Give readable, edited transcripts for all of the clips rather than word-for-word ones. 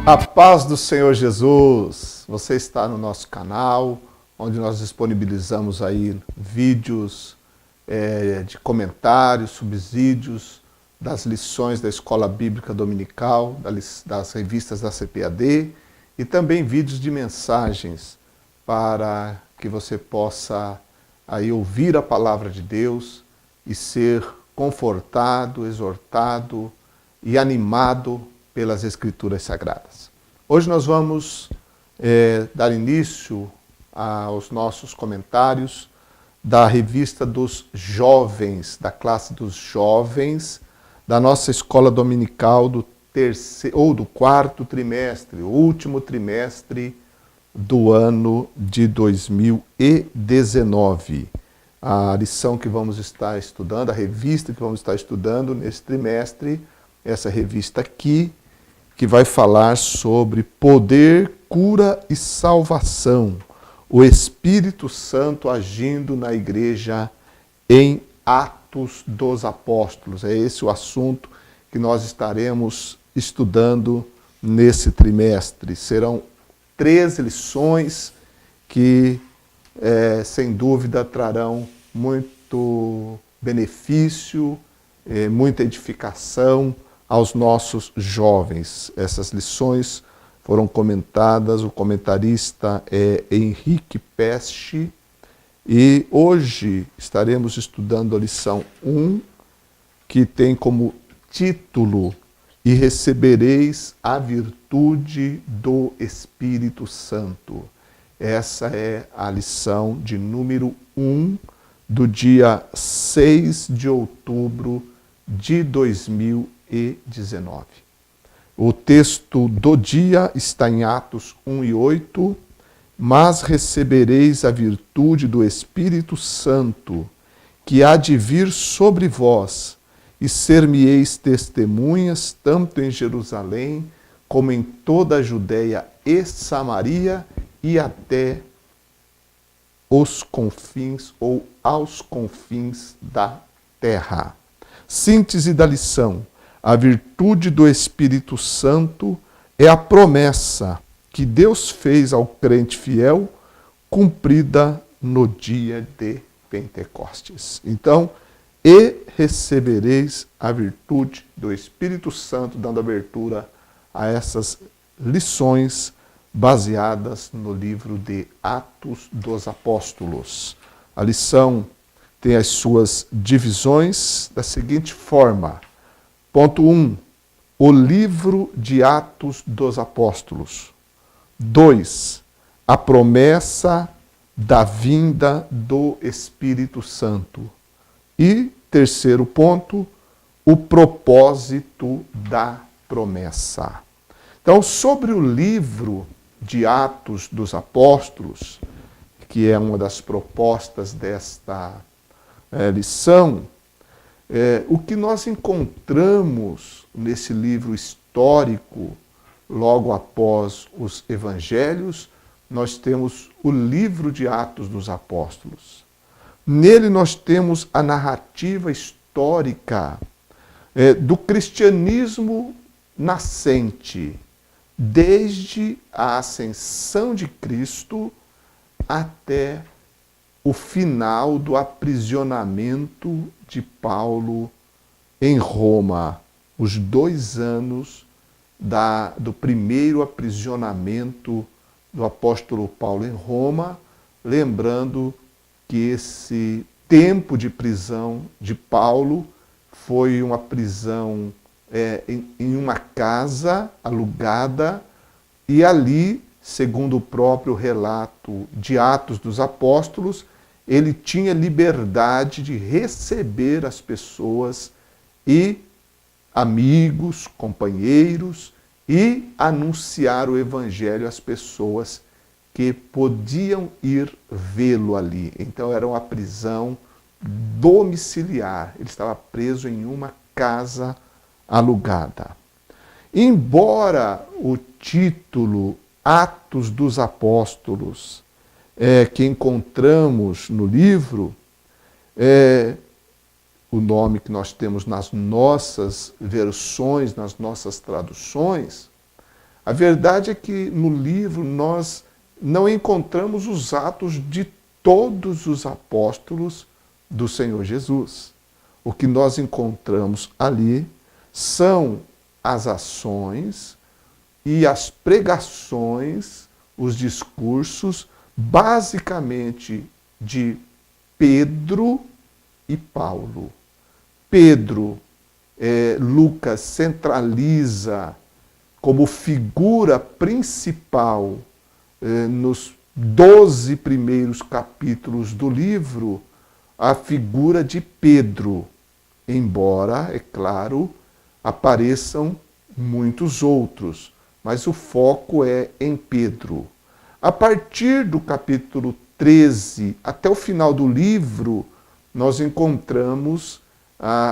A paz do Senhor Jesus, você está no nosso canal, onde nós disponibilizamos aí vídeos de comentários, subsídios das lições da Escola Bíblica Dominical, das revistas da CPAD e também vídeos de mensagens para que você possa aí ouvir a palavra de Deus e ser confortado, exortado e animado pelas Escrituras Sagradas. Hoje nós vamos dar início aos nossos comentários da revista dos jovens, da classe dos jovens, da nossa escola dominical do quarto trimestre, o último trimestre do ano de 2019. A lição que vamos estar estudando, a revista que vamos estar estudando nesse trimestre, essa revista aqui, que vai falar sobre poder, cura e salvação. O Espírito Santo agindo na igreja em Atos dos Apóstolos. É esse o assunto que nós estaremos estudando nesse trimestre. Serão 13 lições que, sem dúvida, trarão muito benefício, muita edificação aos nossos jovens. Essas lições foram comentadas, o comentarista é Henrique Peste, e hoje estaremos estudando a lição 1, que tem como título "E recebereis a virtude do Espírito Santo". Essa é a lição de número 1 do dia 6 de outubro de 2019. O texto do dia está em Atos 1 e 8. Mas recebereis a virtude do Espírito Santo, que há de vir sobre vós, e ser-me-eis testemunhas, tanto em Jerusalém, como em toda a Judéia e Samaria, e até os confins ou aos confins da terra. Síntese da lição: a virtude do Espírito Santo é a promessa que Deus fez ao crente fiel, cumprida no dia de Pentecostes. Então, e recebereis a virtude do Espírito Santo, dando abertura a essas lições baseadas no livro de Atos dos Apóstolos. A lição tem as suas divisões da seguinte forma. Ponto 1. O livro de Atos dos Apóstolos. 2. A promessa da vinda do Espírito Santo. E, terceiro ponto, o propósito da promessa. Então, sobre o livro de Atos dos Apóstolos, que é uma das propostas desta lição, o que nós encontramos nesse livro histórico, logo após os evangelhos, nós temos o livro de Atos dos Apóstolos. Nele nós temos a narrativa histórica do cristianismo nascente, desde a ascensão de Cristo até o final do aprisionamento de Paulo em Roma, os 2 anos do primeiro aprisionamento do apóstolo Paulo em Roma, lembrando que esse tempo de prisão de Paulo foi uma prisão em uma casa alugada, e ali, segundo o próprio relato de Atos dos Apóstolos, ele tinha liberdade de receber as pessoas e amigos, companheiros, e anunciar o evangelho às pessoas que podiam ir vê-lo ali. Então era uma prisão domiciliar. Ele estava preso em uma casa alugada. Embora o título Atos dos Apóstolos que encontramos no livro, o nome que nós temos nas nossas versões, nas nossas traduções, A verdade é que no livro nós não encontramos os atos de todos os apóstolos do Senhor Jesus. O que nós encontramos ali são as ações e as pregações, os discursos, basicamente de Pedro e Paulo. Pedro, Lucas centraliza como figura principal nos 12 primeiros capítulos do livro, a figura de Pedro, embora, é claro, apareçam muitos outros, mas o foco é em Pedro. A partir do capítulo 13 até o final do livro, nós encontramos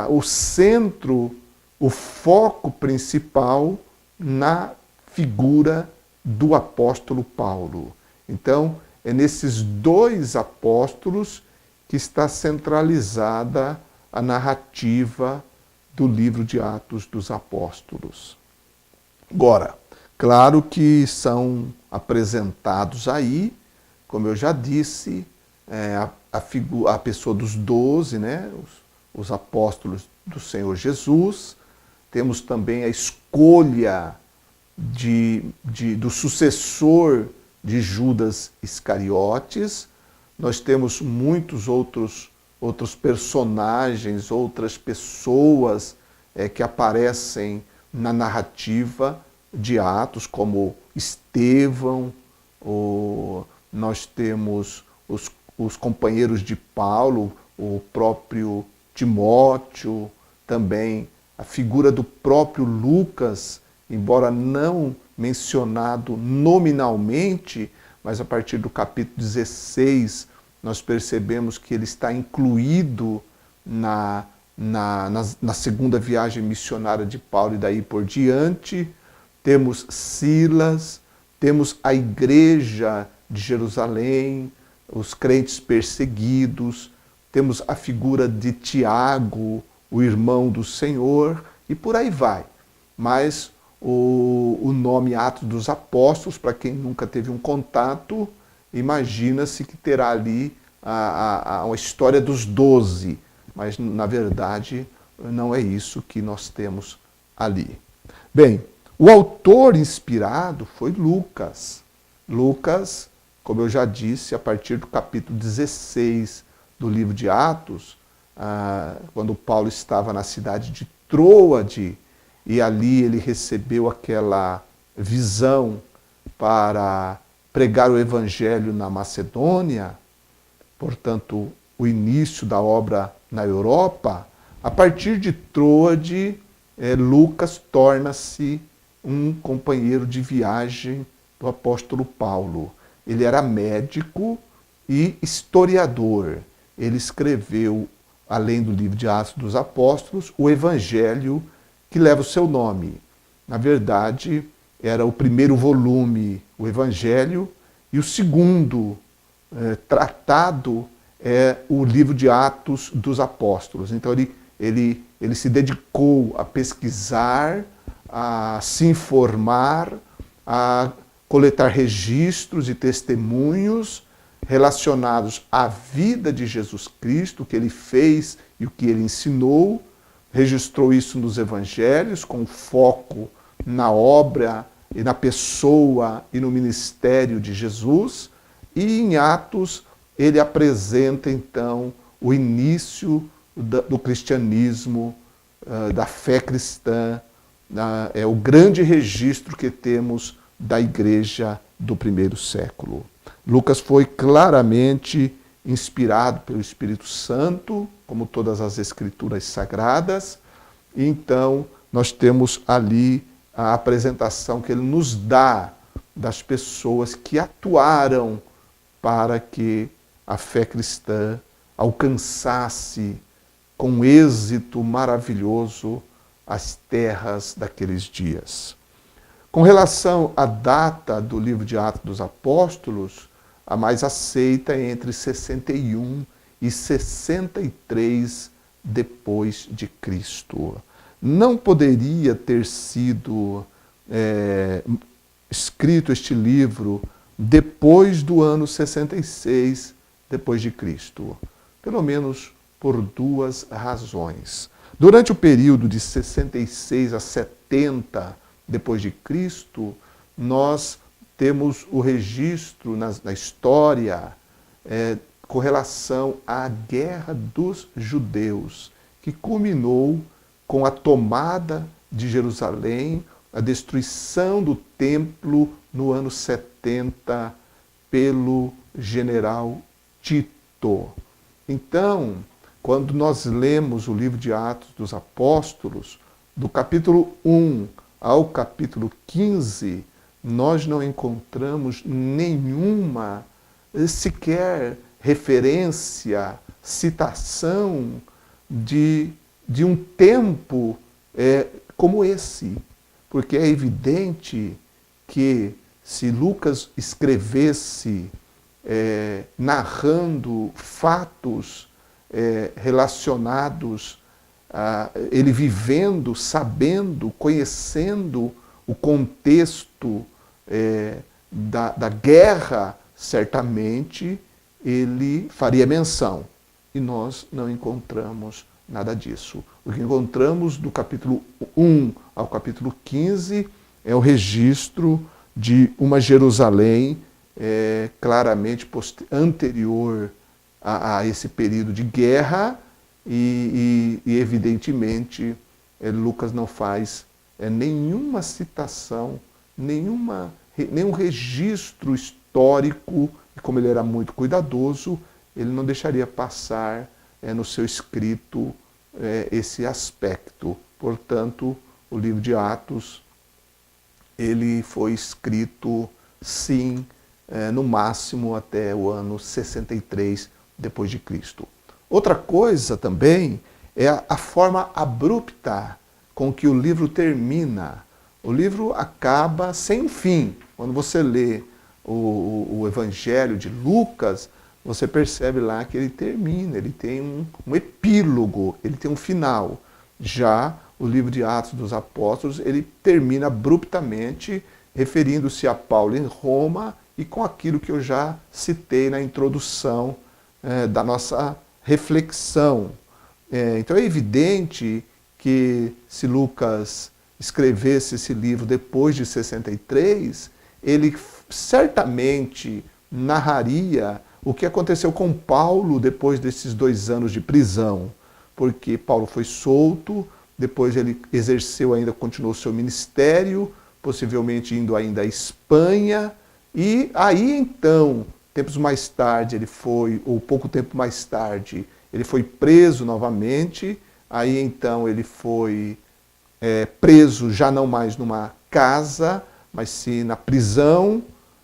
o centro, o foco principal na figura do apóstolo Paulo. Então, é nesses dois apóstolos que está centralizada a narrativa do livro de Atos dos Apóstolos. Agora, claro que são apresentados aí, como eu já disse, a pessoa dos 12, né, os apóstolos do Senhor Jesus. Temos também a escolha do sucessor de Judas Iscariotes. Nós temos muitos outros personagens, outras pessoas que aparecem na narrativa de Atos, como Estevão, nós temos os companheiros de Paulo, o próprio Timóteo, também a figura do próprio Lucas, embora não mencionado nominalmente, mas a partir do capítulo 16 nós percebemos que ele está incluído na segunda viagem missionária de Paulo e daí por diante. Temos Silas, temos a igreja de Jerusalém, os crentes perseguidos, temos a figura de Tiago, o irmão do Senhor, e por aí vai. Mas o nome Atos dos Apóstolos, para quem nunca teve um contato, imagina-se que terá ali a história dos 12, mas na verdade não é isso que nós temos ali. Bem, o autor inspirado foi Lucas. Lucas, como eu já disse, a partir do capítulo 16 do livro de Atos, quando Paulo estava na cidade de Troade, e ali ele recebeu aquela visão para pregar o evangelho na Macedônia, portanto, o início da obra na Europa. A partir de Troade, Lucas torna-se um companheiro de viagem do apóstolo Paulo. Ele era médico e historiador. Ele escreveu, além do livro de Atos dos Apóstolos, o evangelho que leva o seu nome. Na verdade, era o primeiro volume, o Evangelho, e o segundo tratado é o livro de Atos dos Apóstolos. Então ele se dedicou a pesquisar, a se informar, a coletar registros e testemunhos relacionados à vida de Jesus Cristo, o que ele fez e o que ele ensinou. Registrou isso nos evangelhos, com foco na obra e na pessoa e no ministério de Jesus. E em Atos ele apresenta então o início do cristianismo, da fé cristã, é o grande registro que temos da igreja do primeiro século. Lucas foi claramente inspirado pelo Espírito Santo, como todas as escrituras sagradas. E então nós temos ali a apresentação que ele nos dá das pessoas que atuaram para que a fé cristã alcançasse com êxito maravilhoso as terras daqueles dias. Com relação à data do livro de Atos dos Apóstolos, a mais aceita é entre 61 e 63 depois de Cristo. Não poderia ter sido escrito este livro depois do ano 66 depois de Cristo, pelo menos por duas razões. Durante o período de 66 a 70 depois de Cristo, nós temos o registro na história com relação à guerra dos judeus, que culminou com a tomada de Jerusalém, a destruição do templo no ano 70 pelo general Tito. Então, quando nós lemos o livro de Atos dos Apóstolos, do capítulo 1 ao capítulo 15, nós não encontramos nenhuma sequer referência, citação de um tempo como esse. Porque é evidente que se Lucas escrevesse narrando fatos relacionados a ele vivendo, sabendo, conhecendo o contexto da guerra, certamente ele faria menção. E nós não encontramos nada disso. O que encontramos do capítulo 1 ao capítulo 15 é o registro de uma Jerusalém claramente anterior a esse período de guerra e evidentemente, Lucas não faz nenhuma citação, nenhum registro histórico, e como ele era muito cuidadoso, ele não deixaria passar no seu escrito esse aspecto. Portanto, o livro de Atos, ele foi escrito, sim, no máximo até o ano 63 depois de Cristo. Outra coisa também é a forma abrupta com que o livro termina. O livro acaba sem um fim. Quando você lê o Evangelho de Lucas, você percebe lá que ele termina, ele tem um epílogo, ele tem um final. Já o livro de Atos dos Apóstolos, ele termina abruptamente, referindo-se a Paulo em Roma e com aquilo que eu já citei na introdução da nossa reflexão. Então é evidente que se Lucas escrevesse esse livro depois de 63, ele certamente narraria o que aconteceu com Paulo depois desses 2 anos de prisão, porque Paulo foi solto, depois ele exerceu ainda, continuou seu ministério, possivelmente indo ainda à Espanha, e aí então, tempos mais tarde, ele foi, ou pouco tempo mais tarde, ele foi preso novamente, aí então ele foi preso já não mais numa casa, mas sim na prisão,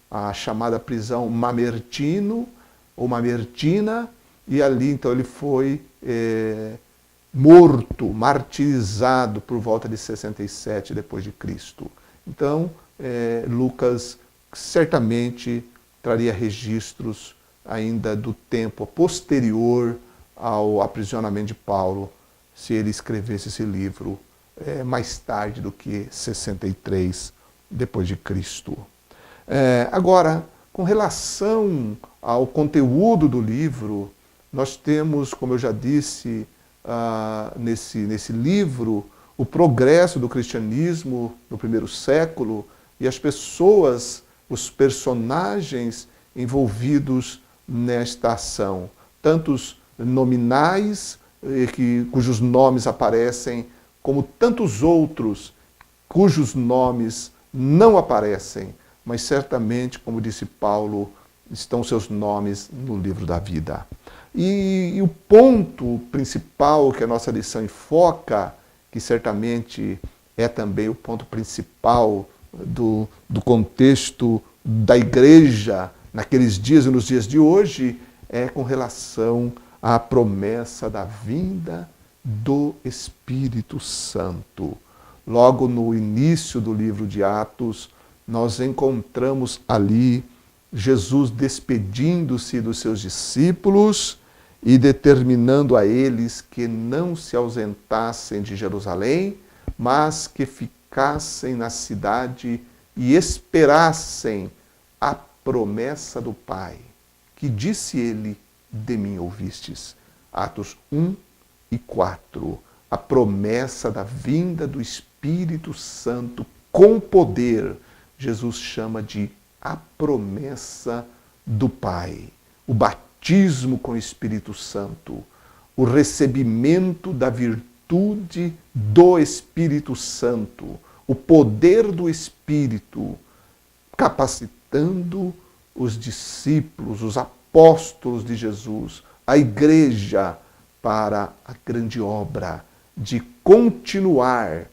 a chamada prisão Mamertino, ou Mamertina, e ali então ele foi morto, martirizado por volta de 67 depois de Cristo. Então, Lucas certamente traria registros ainda do tempo posterior ao aprisionamento de Paulo, se ele escrevesse esse livro mais tarde do que 63 depois de Cristo. Agora, com relação ao conteúdo do livro, nós temos, como eu já disse, nesse livro, o progresso do cristianismo no primeiro século e as pessoas, os personagens envolvidos nesta ação, tantos nominais, cujos nomes aparecem, como tantos outros cujos nomes não aparecem, mas certamente, como disse Paulo, estão seus nomes no livro da vida. E o ponto principal que a nossa lição enfoca, que certamente é também o ponto principal do contexto da igreja naqueles dias e nos dias de hoje, é com relação à promessa da vinda do Espírito Santo. Logo no início do livro de Atos, nós encontramos ali Jesus despedindo-se dos seus discípulos e determinando a eles que não se ausentassem de Jerusalém, mas que ficassem na cidade e esperassem a promessa do Pai, que disse ele, de mim ouvistes. Atos 1 e 4. A promessa da vinda do Espírito Santo com poder, Jesus chama de a promessa do Pai. O batismo com o Espírito Santo, o recebimento da virtude do Espírito Santo, o poder do Espírito, capacitando os discípulos, os apóstolos de Jesus, a igreja, para a grande obra de continuar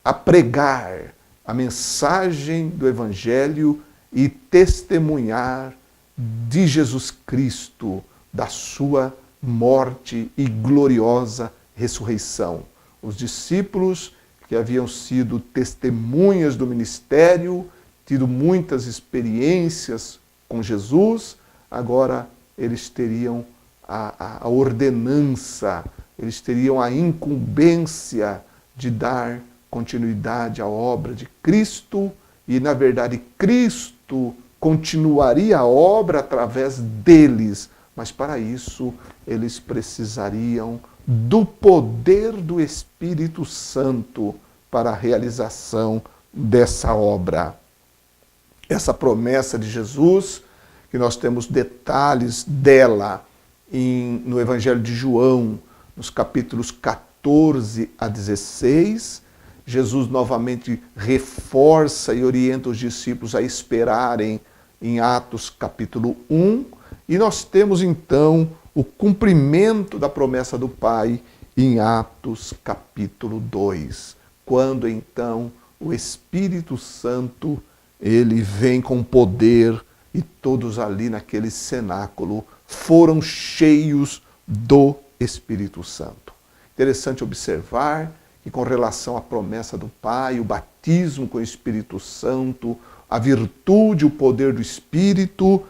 a pregar a mensagem do Evangelho e testemunhar de Jesus Cristo, da sua morte e gloriosa ressurreição. Os discípulos que haviam sido testemunhas do ministério, tido muitas experiências com Jesus, agora eles teriam a ordenança, eles teriam a incumbência de dar continuidade à obra de Cristo e, na verdade, Cristo continuaria a obra através deles, mas para isso eles precisariam do poder do Espírito Santo para a realização dessa obra. Essa promessa de Jesus, que nós temos detalhes dela no Evangelho de João, nos capítulos 14 a 16, Jesus novamente reforça e orienta os discípulos a esperarem em Atos capítulo 1, e nós temos então o cumprimento da promessa do Pai em Atos capítulo 2, quando então o Espírito Santo, ele vem com poder e todos ali naquele cenáculo foram cheios do Espírito Santo. Interessante observar que com relação à promessa do Pai, o batismo com o Espírito Santo, a virtude, o poder do Espírito,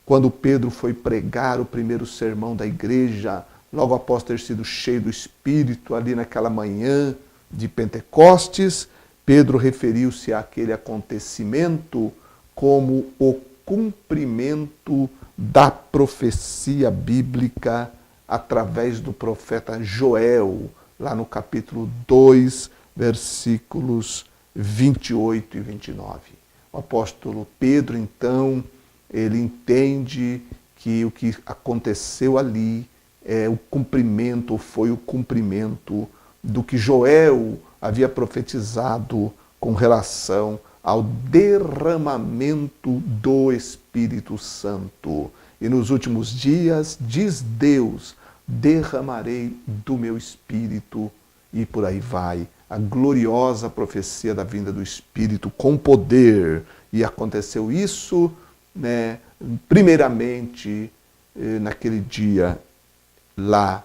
quando Pedro foi pregar o primeiro sermão da igreja, logo após ter sido cheio do Espírito, ali naquela manhã de Pentecostes, Pedro referiu-se àquele acontecimento como o cumprimento da profecia bíblica através do profeta Joel, lá no capítulo 2, versículos 28 e 29. O apóstolo Pedro, então, ele entende que o que aconteceu ali é o cumprimento, ou foi o cumprimento do que Joel havia profetizado com relação ao derramamento do Espírito Santo. E nos últimos dias, diz Deus, derramarei do meu Espírito, e por aí vai. A gloriosa profecia da vinda do Espírito com poder. E aconteceu isso, né, primeiramente, naquele dia, lá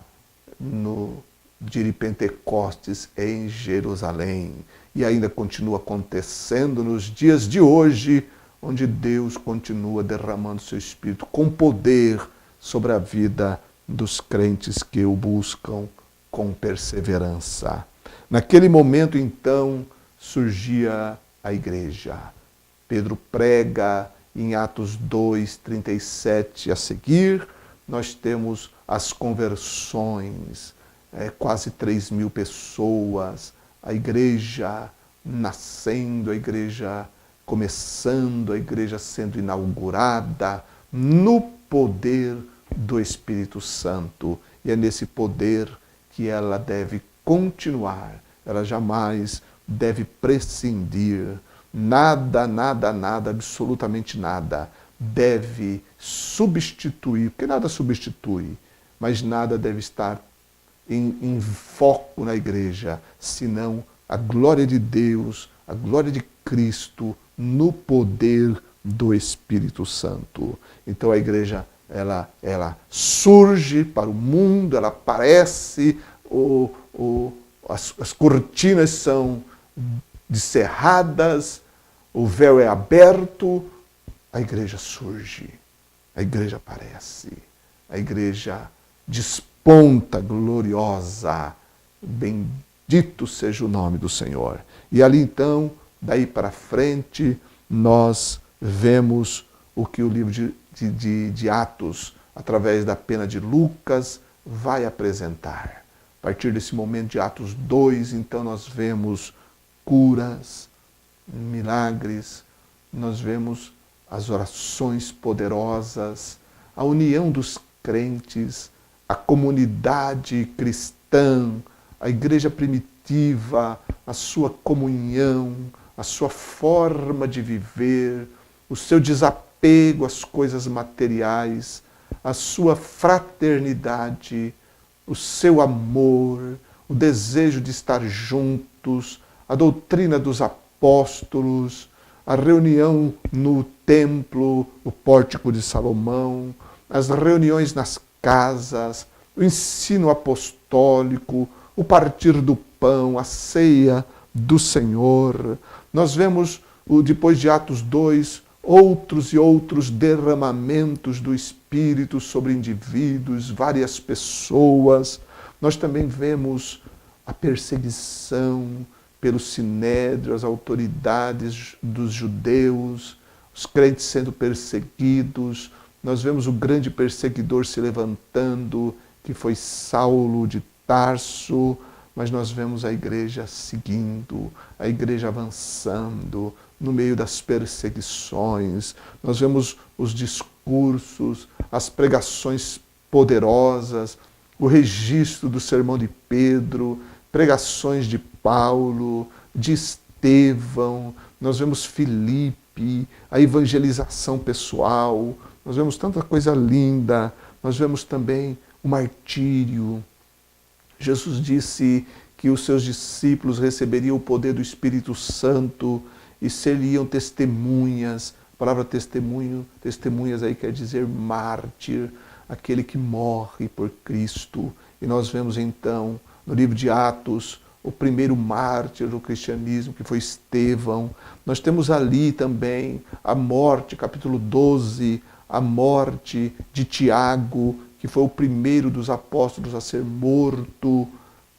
no dia de Pentecostes, em Jerusalém. E ainda continua acontecendo nos dias de hoje, onde Deus continua derramando seu Espírito com poder sobre a vida dos crentes que o buscam com perseverança. Naquele momento, então, surgia a igreja. Pedro prega em Atos 2, 37 a seguir. Nós temos as conversões, quase 3.000 pessoas, a igreja nascendo, a igreja começando, a igreja sendo inaugurada no poder do Espírito Santo. E é nesse poder que ela deve continuar, ela jamais deve prescindir. Nada, nada, nada, absolutamente nada deve substituir, porque nada substitui, mas nada deve estar em foco na igreja, senão a glória de Deus, a glória de Cristo no poder do Espírito Santo. Então a igreja, ela surge para o mundo, ela aparece, as cortinas são descerradas, o véu é aberto, a igreja surge, a igreja aparece, a igreja desponta gloriosa, bendito seja o nome do Senhor. E ali então daí para frente, nós vemos o que o livro de Atos, através da pena de Lucas, vai apresentar. A partir desse momento de Atos 2, então nós vemos curas, milagres, nós vemos as orações poderosas, a união dos crentes, a comunidade cristã, a igreja primitiva, a sua comunhão, a sua forma de viver, o seu desapego às coisas materiais, a sua fraternidade, o seu amor, o desejo de estar juntos, a doutrina dos apóstolos, a reunião no templo, o pórtico de Salomão, as reuniões nas casas, o ensino apostólico, o partir do pão, a ceia do Senhor. Nós vemos, depois de Atos 2, outros e outros derramamentos do Espírito sobre indivíduos, várias pessoas. Nós também vemos a perseguição pelo Sinédrio, as autoridades dos judeus, os crentes sendo perseguidos. Nós vemos o grande perseguidor se levantando, que foi Saulo de Tarso, mas nós vemos a igreja seguindo, a igreja avançando no meio das perseguições. Nós vemos os discursos, as pregações poderosas, o registro do sermão de Pedro, pregações de Paulo, de Estevão. Nós vemos Filipe, a evangelização pessoal. Nós vemos tanta coisa linda. Nós vemos também o martírio. Jesus disse que os seus discípulos receberiam o poder do Espírito Santo e seriam testemunhas. A palavra testemunho, testemunhas aí quer dizer mártir, aquele que morre por Cristo. E nós vemos então, no livro de Atos, o primeiro mártir do cristianismo, que foi Estevão. Nós temos ali também a morte, capítulo 12, a morte de Tiago, que foi o primeiro dos apóstolos a ser morto,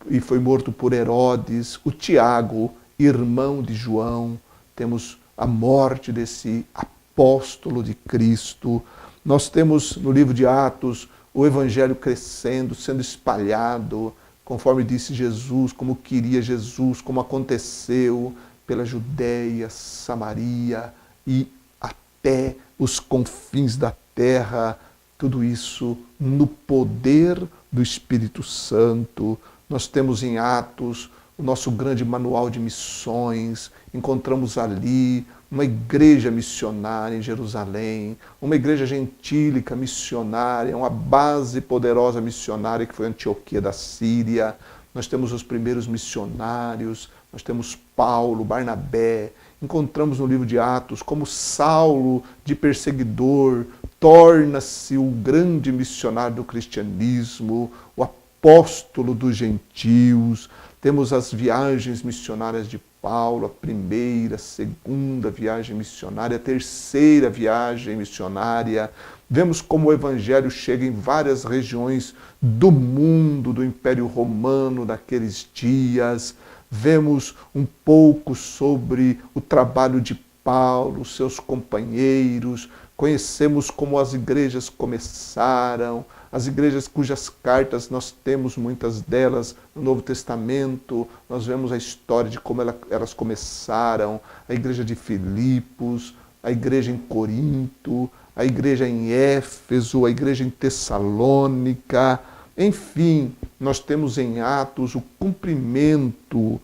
e foi morto por Herodes. O Tiago, irmão de João. Temos a morte desse apóstolo de Cristo. Nós temos no livro de Atos o evangelho crescendo, sendo espalhado, conforme disse Jesus, como queria Jesus, como aconteceu pela Judéia, Samaria e até os confins da terra. Tudo isso no poder do Espírito Santo. Nós temos em Atos o nosso grande manual de missões. Encontramos ali uma igreja missionária em Jerusalém, uma igreja gentílica missionária, uma base poderosa missionária que foi Antioquia da Síria. Nós temos os primeiros missionários, nós temos Paulo, Barnabé. Encontramos no livro de Atos como Saulo, de perseguidor, torna-se o grande missionário do cristianismo, o apóstolo dos gentios. Temos as viagens missionárias de Paulo, a primeira, a segunda viagem missionária, a terceira viagem missionária. Vemos como o evangelho chega em várias regiões do mundo, do Império Romano daqueles dias. Vemos um pouco sobre o trabalho de Paulo, seus companheiros. Conhecemos como as igrejas começaram, as igrejas cujas cartas nós temos muitas delas no Novo Testamento. Nós vemos a história de como elas começaram, a igreja de Filipos, a igreja em Corinto, a igreja em Éfeso, a igreja em Tessalônica. Enfim, nós temos em Atos o cumprimento,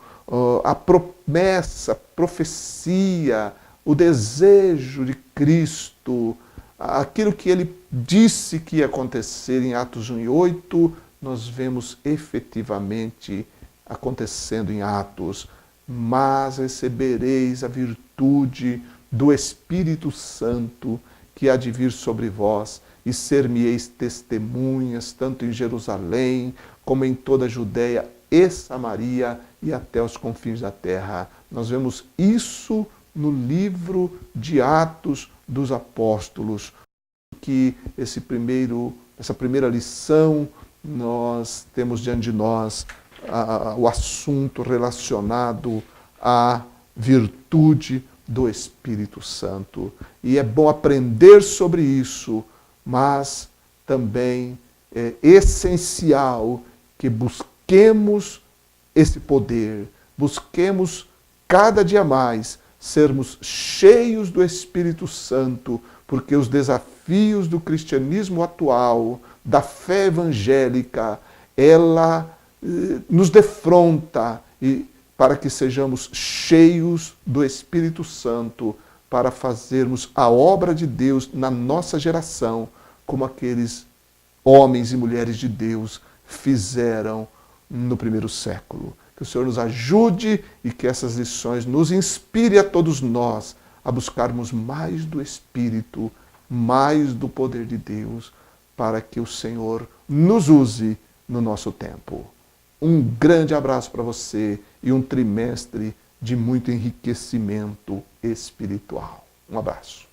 a promessa, a profecia, o desejo de Cristo, aquilo que ele disse que ia acontecer em Atos 1 e 8, nós vemos efetivamente acontecendo em Atos. Mas recebereis a virtude do Espírito Santo que há de vir sobre vós, e ser-me-eis testemunhas, tanto em Jerusalém, como em toda a Judéia e Samaria, e até os confins da terra. Nós vemos isso no livro de Atos dos Apóstolos, que essa primeira lição, nós temos diante de nós o assunto relacionado à virtude do Espírito Santo. E é bom aprender sobre isso, mas também é essencial que busquemos esse poder, busquemos cada dia mais sermos cheios do Espírito Santo, porque os desafios do cristianismo atual, da fé evangélica, ela nos defronta para que sejamos cheios do Espírito Santo, para fazermos a obra de Deus na nossa geração, como aqueles homens e mulheres de Deus fizeram no primeiro século. Que o Senhor nos ajude e que essas lições nos inspire a todos nós a buscarmos mais do Espírito, mais do poder de Deus, para que o Senhor nos use no nosso tempo. Um grande abraço para você e um trimestre de muito enriquecimento espiritual. Um abraço.